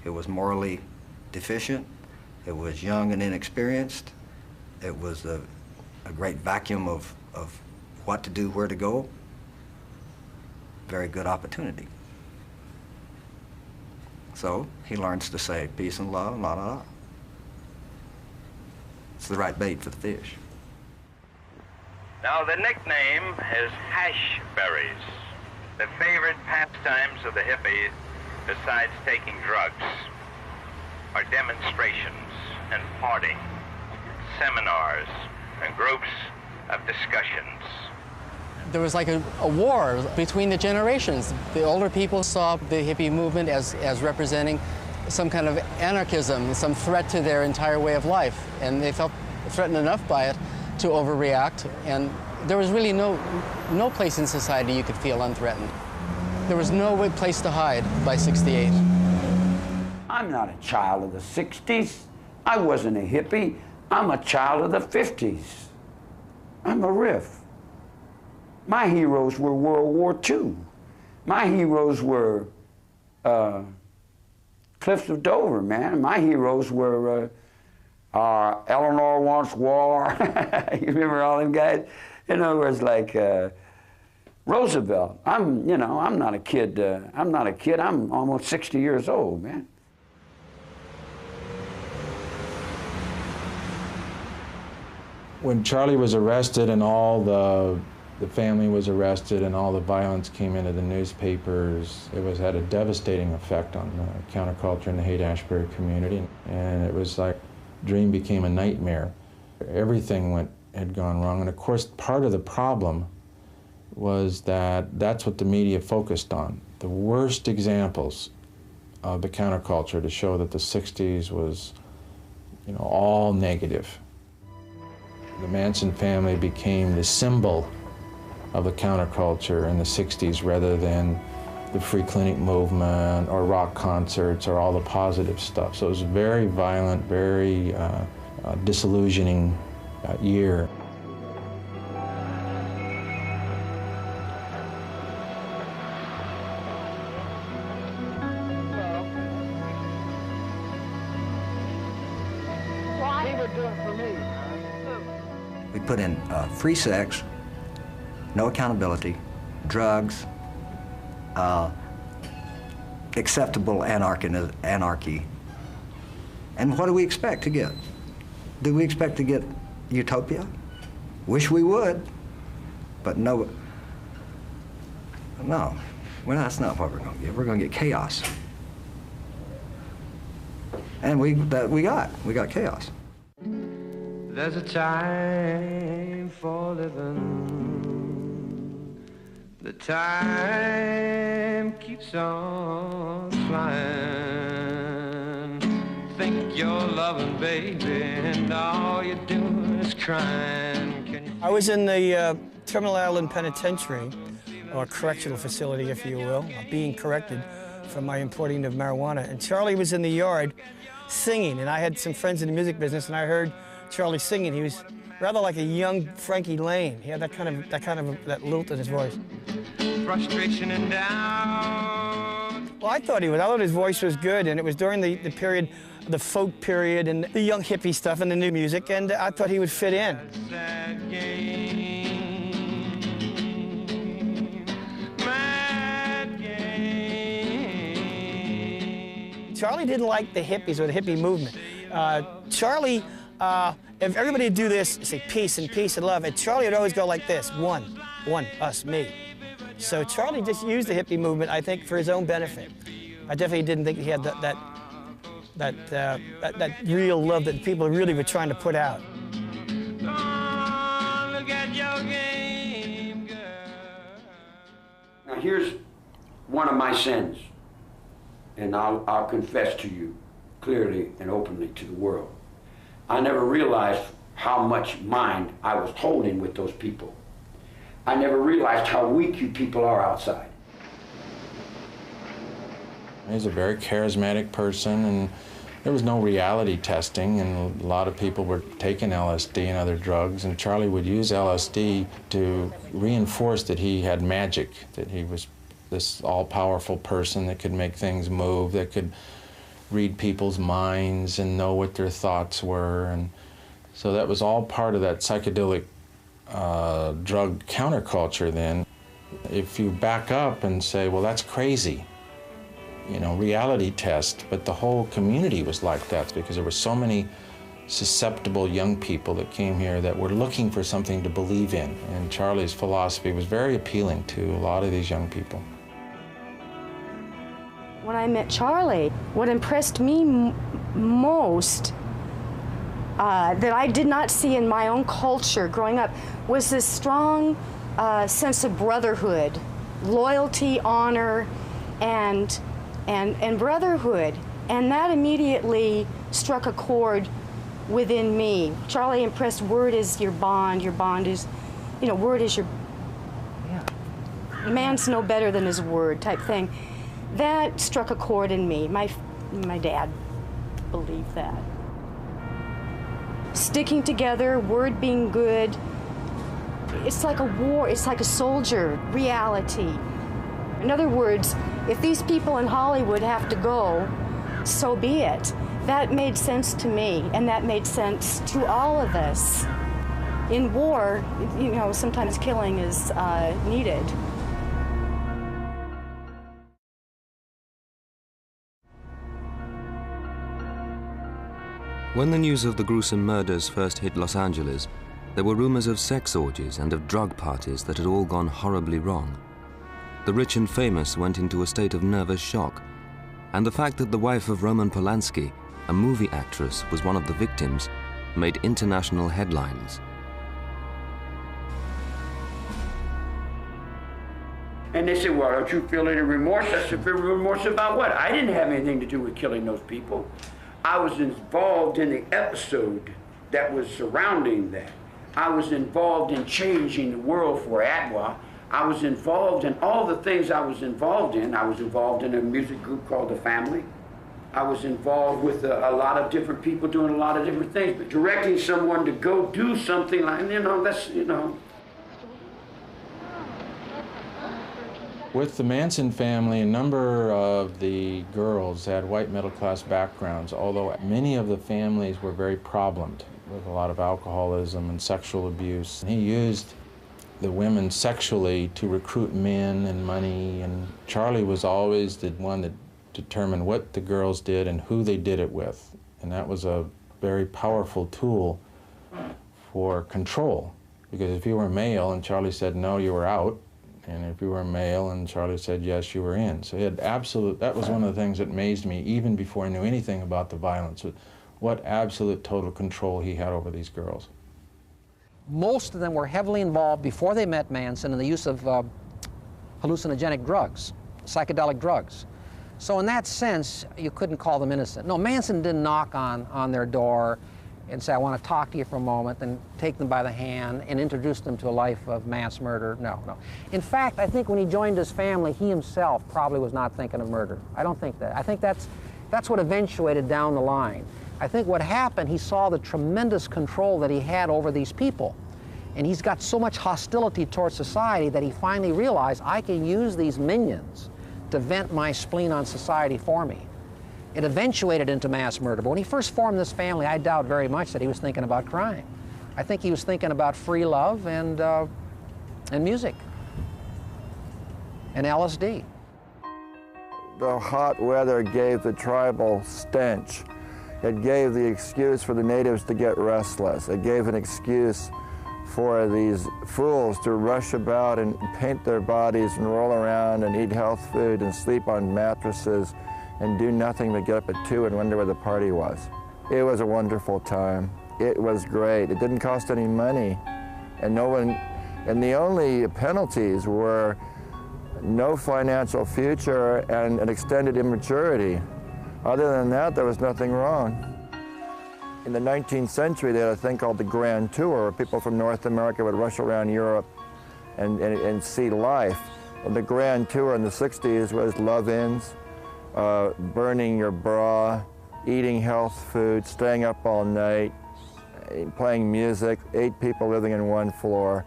It was morally deficient. It was young and inexperienced. It was a great vacuum of what to do, where to go. Very good opportunity. So he learns to say peace and love, la la la. It's the right bait for the fish. Now the nickname is hash berries, the favorite pastimes of the hippies, besides taking drugs, are demonstrations and parting, seminars, and groups of discussions. There was like a war between the generations. The older people saw the hippie movement as representing some kind of anarchism, some threat to their entire way of life, and they felt threatened enough by it to overreact, and there was really no place in society you could feel unthreatened. There was no place to hide by '68. I'm not a child of the '60s. I wasn't a hippie. I'm a child of the '50s. I'm a riff. My heroes were World War II. My heroes were Cliffs of Dover, man. My heroes were Eleanor Wants War. You remember all them guys? In other words, like Roosevelt. I'm not a kid. I'm almost 60 years old, man. When Charlie was arrested and all the family was arrested and all the violence came into the newspapers, it had a devastating effect on the counterculture and the Haight-Ashbury community. And it was like dream became a nightmare. Everything had gone wrong. And of course, part of the problem was that that's what the media focused on. The worst examples of the counterculture to show that the '60s was, all negative. The Manson family became the symbol of the counterculture in the '60s rather than the free clinic movement or rock concerts or all the positive stuff. So it was a very violent, very disillusioning year. We put in free sex, no accountability, drugs, acceptable anarchy. And what do we expect to get? Do we expect to get utopia? Wish we would, but no. Well, that's not what we're going to get. We're going to get chaos. And we got chaos. There's a time for living. The time keeps on flying. Think you're loving, baby, and all you're doing is crying. I was in the Terminal Island Penitentiary, or correctional facility, if you will, being corrected for my importing of marijuana. And Charlie was in the yard singing, and I had some friends in the music business, and I heard Charlie singing. He was rather like a young Frankie Lane. He had that lilt in his voice. Frustration and down. Well, I thought his voice was good, and it was during the period, the folk period, and the young hippie stuff and the new music, and I thought he would fit in. Sad game. Mad game. Charlie didn't like the hippies or the hippie movement. Charlie, if everybody would do this, say peace and love, and Charlie would always go like this, one, us, me. So Charlie just used the hippie movement, I think, for his own benefit. I definitely didn't think he had that real love that people really were trying to put out. Oh, look at your game, girl. Now here's one of my sins, and I'll confess to you clearly and openly to the world. I never realized how much mind I was holding with those people. I never realized how weak you people are outside. He's a very charismatic person, and there was no reality testing, and a lot of people were taking LSD and other drugs, and Charlie would use LSD to reinforce that he had magic, that he was this all-powerful person that could make things move, that could read people's minds and know what their thoughts were. And so that was all part of that psychedelic drug counterculture then. If you back up and say, well, that's crazy, you know, reality test, but the whole community was like that because there were so many susceptible young people that came here that were looking for something to believe in. And Charlie's philosophy was very appealing to a lot of these young people. When I met Charlie, what impressed me most that I did not see in my own culture growing up was this strong sense of brotherhood, loyalty, honor, and brotherhood. And that immediately struck a chord within me. Charlie impressed word is your bond is, you know, word is your, man's no better than his word type thing. That struck a chord in me. My dad believed that. Sticking together, word being good, it's like a war, it's like a soldier reality. In other words, if these people in Hollywood have to go, so be it. That made sense to me, and that made sense to all of us. In war, you know, sometimes killing is needed. When the news of the gruesome murders first hit Los Angeles, there were rumors of sex orgies and of drug parties that had all gone horribly wrong. The rich and famous went into a state of nervous shock, and the fact that the wife of Roman Polanski, a movie actress, was one of the victims, made international headlines. And they said, well, don't you feel any remorse? I said, remorse about what? I didn't have anything to do with killing those people. I was involved in the episode that was surrounding that. I was involved in changing the world for Adwa. I was involved in all the things I was involved in. I was involved in a music group called The Family. I was involved with a lot of different people doing a lot of different things, but directing someone to go do something like, you know, that's, you know. With the Manson family, a number of the girls had white middle-class backgrounds, although many of the families were very problemed with a lot of alcoholism and sexual abuse. He used the women sexually to recruit men and money, and Charlie was always the one that determined what the girls did and who they did it with. And that was a very powerful tool for control, because if you were male and Charlie said no, you were out. And if you were male and Charlie said yes, you were in. So he had absolute, that was one of the things that amazed me even before I knew anything about the violence, what absolute total control he had over these girls. Most of them were heavily involved before they met Manson in the use of hallucinogenic drugs, psychedelic drugs. So in that sense, you couldn't call them innocent. No, Manson didn't knock on their door and say, I want to talk to you for a moment, and take them by the hand and introduce them to a life of mass murder. No, no. In fact, I think when he joined his family, he himself probably was not thinking of murder. I don't think that. I think that's what eventuated down the line. I think what happened, he saw the tremendous control that he had over these people. And he's got so much hostility towards society that he finally realized, I can use these minions to vent my spleen on society for me. It eventuated into mass murder, but when he first formed this family, I doubt very much that he was thinking about crime. I think he was thinking about free love and music and LSD. The hot weather gave the tribal stench. It gave the excuse for the natives to get restless. It gave an excuse for these fools to rush about and paint their bodies and roll around and eat health food and sleep on mattresses and do nothing but get up at 2 and wonder where the party was. It was a wonderful time. It was great. It didn't cost any money, and the only penalties were no financial future and an extended immaturity. Other than that, there was nothing wrong. In the 19th century, they had a thing called the Grand Tour, where people from North America would rush around Europe and see life. The Grand Tour in the 60s was love-ins, burning your bra, eating health food, staying up all night, playing music, 8 people living in 1 floor.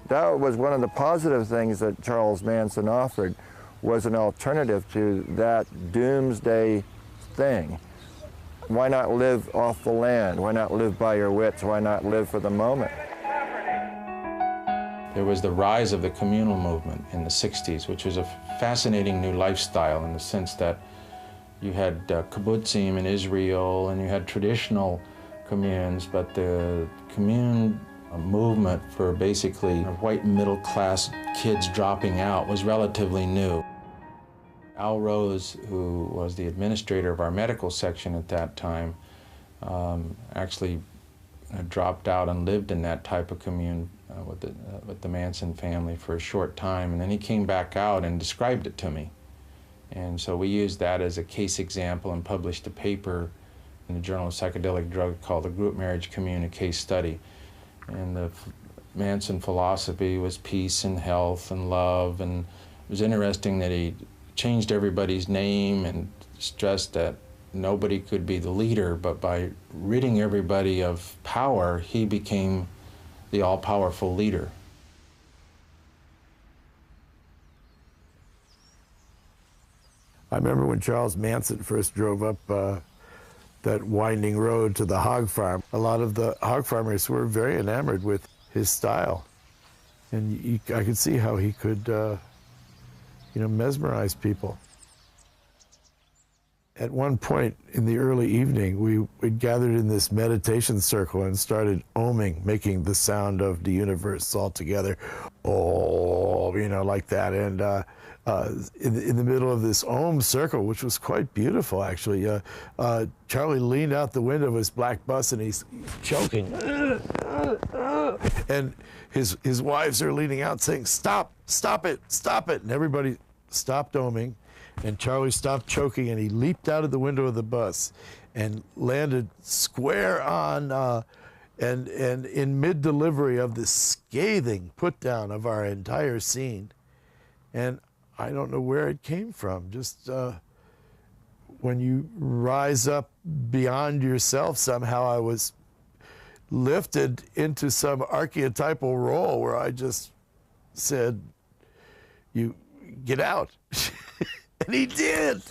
That was one of the positive things that Charles Manson offered, was an alternative to that doomsday thing. Why not live off the land? Why not live by your wits? Why not live for the moment? There was the rise of the communal movement in the 60s, which was a fascinating new lifestyle in the sense that you had kibbutzim in Israel, and you had traditional communes, but the commune movement for basically white middle-class kids dropping out was relatively new. Arose, who was the administrator of our medical section at that time, actually dropped out and lived in that type of commune with the Manson family for a short time, and then he came back out and described it to me. And so we used that as a case example and published a paper in the Journal of Psychedelic Drugs called The Group Marriage Commune, a Case Study. And the Manson philosophy was peace and health and love, and it was interesting that he changed everybody's name and stressed that nobody could be the leader, but by ridding everybody of power, he became the all-powerful leader. I remember when Charles Manson first drove up that winding road to the hog farm. A lot of the hog farmers were very enamored with his style. And I could see how he could, mesmerize people. At one point in the early evening, we gathered in this meditation circle and started oming, making the sound of the universe all together. Oh, like that. And in the middle of this Om circle, which was quite beautiful, actually, Charlie leaned out the window of his black bus and he's choking. And his wives are leaning out saying, "Stop, stop it, stop it." And everybody stopped oming, and Charlie stopped choking, and he leaped out of the window of the bus and landed square on, and in mid-delivery of this scathing put-down of our entire scene. And I don't know where it came from. Just when you rise up beyond yourself, somehow I was lifted into some archetypal role where I just said, "You get out." And he did.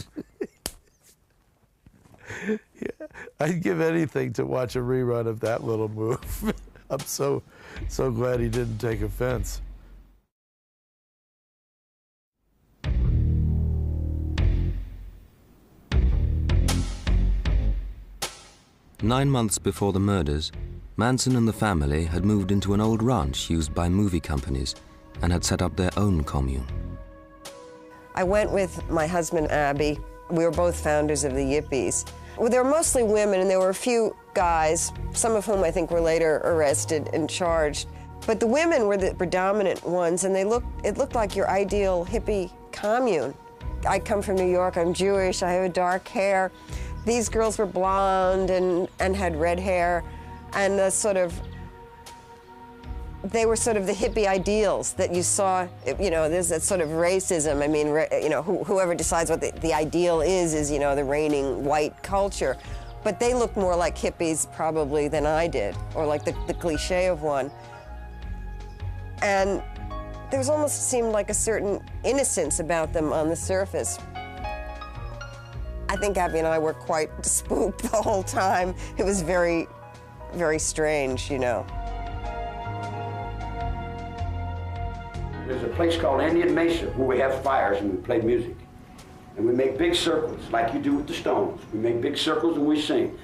Yeah, I'd give anything to watch a rerun of that little move. I'm so glad he didn't take offense. Nine months before the murders, Manson and the family had moved into an old ranch used by movie companies and had set up their own commune. I went with my husband, Abby. We were both founders of the Yippies. Well, there were mostly women, and there were a few guys, some of whom I think were later arrested and charged. But the women were the predominant ones, and it looked like your ideal hippie commune. I come from New York, I'm Jewish, I have dark hair. These girls were blonde and had red hair, and they were sort of the hippie ideals that you saw. There's that sort of racism. I mean, whoever decides what the ideal is the reigning white culture. But they looked more like hippies probably than I did, or like the cliche of one. And there was almost seemed like a certain innocence about them on the surface. I think Abby and I were quite spooked the whole time. It was very, very strange, There's a place called Indian Mesa where we have fires and we play music. And we make big circles, like you do with the Stones. We make big circles and we sing.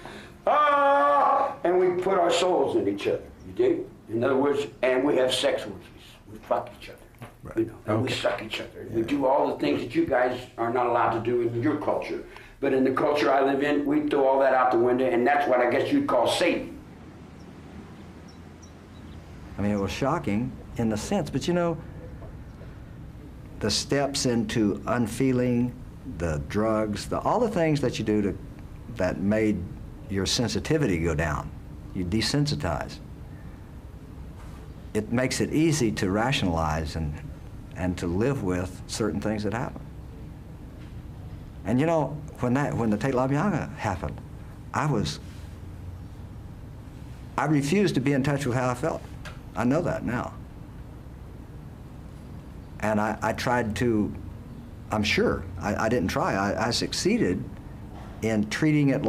Ah! And we put our souls in each other, you dig? In other words, and we have sex orgies. We fuck each other, right. And we suck each other. Yeah. We do all the things that you guys are not allowed to do in your culture. But in the culture I live in, we throw all that out the window, and that's what I guess you'd call Satan. I mean, it was shocking in the sense, but the steps into unfeeling, the drugs, all the things that you do that made your sensitivity go down. You desensitize. It makes it easy to rationalize and to live with certain things that happen. And when the Tate LaBianca happened, I refused to be in touch with how I felt. I know that now. And I tried to, I'm sure, I didn't try, I succeeded in treating it